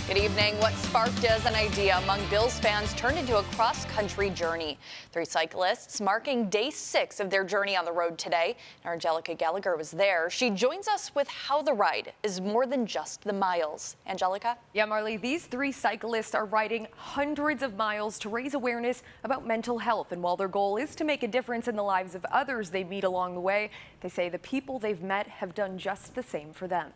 Good evening. What sparked as an idea among Bills fans turned into a cross-country journey. 3 cyclists marking day 6 of their journey on the road today. Our Angelica Gallagher was there. She joins us with how the ride is more than just the miles. Angelica? Yeah, Marley, these 3 cyclists are riding hundreds of miles to raise awareness about mental health. And while their goal is to make a difference in the lives of others they meet along the way, they say the people they've met have done just the same for them.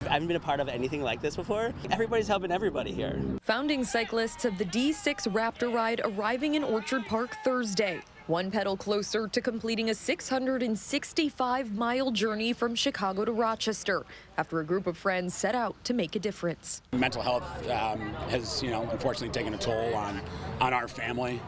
I haven't been a part of anything like this before. Everybody's helping everybody here. Founding cyclists of the D6 Raptor Ride arriving in Orchard Park Thursday. One pedal closer to completing a 665-mile journey from Chicago to Rochester after a group of friends set out to make a difference. Mental health has, unfortunately taken a toll on our family.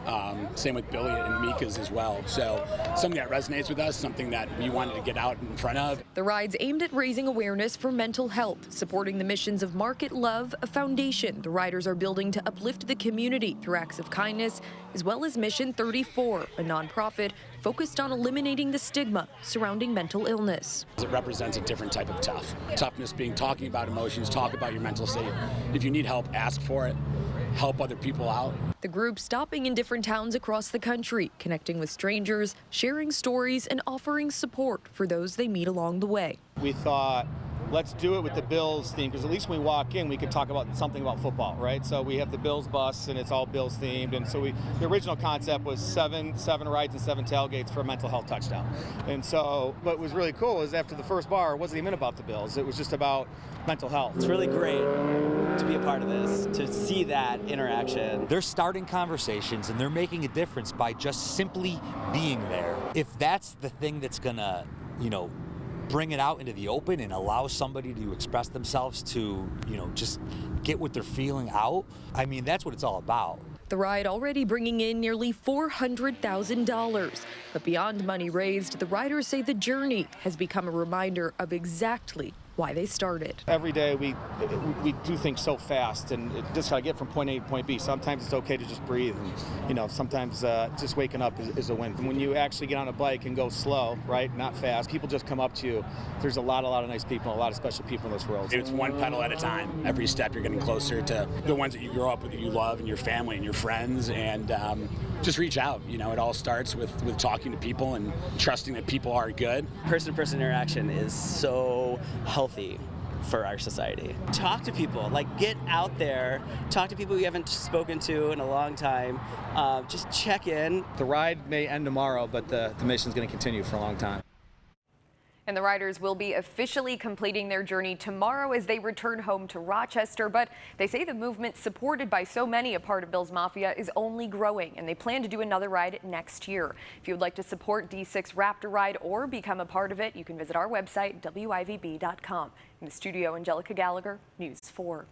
Same with Billy and Mika's as well. So something that resonates with us, something that we wanted to get out in front of. The ride's aimed at raising awareness for mental health, supporting the missions of Market Love, a foundation the riders are building to uplift the community through acts of kindness, as well as Mission 34, a nonprofit focused on eliminating the stigma surrounding mental illness. It represents a different type of toughness being talking about emotions, talk about your mental state. If you need help, ask for it. Help other people out. The group stopping in different towns across the country, connecting with strangers, sharing stories, and offering support for those they meet along the way. We thought, let's do it with the Bills theme, because at least when we walk in, we could talk about something about football, right? So we have the Bills bus, and it's all Bills themed. And so the original concept was seven rides and 7 tailgates for a mental health touchdown. And so what was really cool was after the first bar, it wasn't even about the Bills. It was just about mental health. It's really great to be a part of this, to see that interaction. They're starting conversations and they're making a difference by just simply being there. If that's the thing that's gonna, bring it out into the open and allow somebody to express themselves to, just get what they're feeling out, I mean, that's what it's all about. The ride already bringing in nearly $400,000. But beyond money raised, the riders say the journey has become a reminder of exactly why they started. Every day we do things so fast, and just gotta get from point A to point B. Sometimes it's okay to just breathe, and sometimes just waking up is a win. And when you actually get on a bike and go slow, right, not fast, people just come up to you. There's a lot of nice people, a lot of special people in this world. It's one pedal at a time. Every step you're getting closer to the ones that you grow up with, that you love, and your family and your friends, and just reach out. It all starts with talking to people and trusting that people are good. Person-to-person interaction is so healthy for our society. Talk to people, get out there, talk to people you haven't spoken to in a long time. Just check in. The ride may end tomorrow, but the mission's going to continue for a long time. And the riders will be officially completing their journey tomorrow as they return home to Rochester. But they say the movement, supported by so many a part of Bills Mafia, is only growing, and they plan to do another ride next year. If you would like to support D6 Raptor Ride or become a part of it, you can visit our website, WIVB.com. In the studio, Angelica Gallagher, News 4.